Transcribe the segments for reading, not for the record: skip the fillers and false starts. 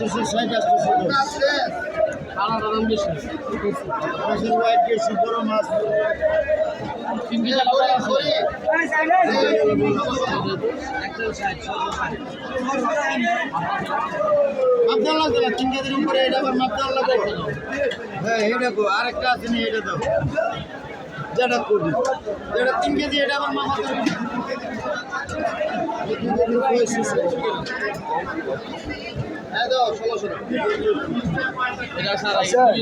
860 colour দাম বেশি white বেশি বড় মাছ 3 কেজি কালার আছে মাপদার লাগবে না 3 কেজির উপরে এটা আবার মাপদার লাগবে হ্যাঁ এটা গো আরেকটা আছে না এটা দাও যেটা করি এটা 3 কেজি এটা আবার মাপদার হ্যাঁ দাও 1600 এটা স্যার 400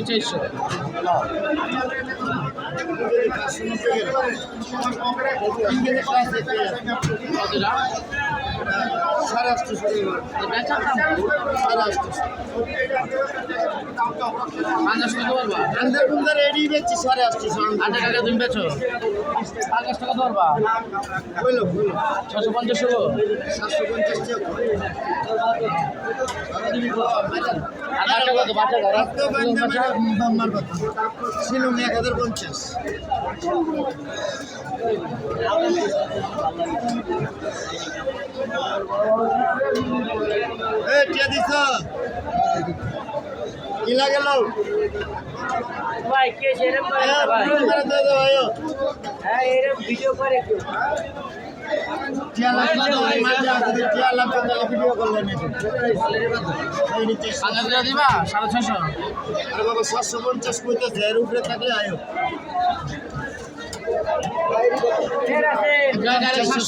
রেডি বেচছি 850 8 টাকা তুমি বেচো 50 টাকা ধরবা 650 হলো কি লাগে ভাই কে এরকম করে না ভাই হ্যাঁ এরকম ভিডিও করে কেউ ভিডিও করলেন দিবা 650 আরে বাবা 750 কইতেছে এর উপরে থাকলে আয়ো ফের আছে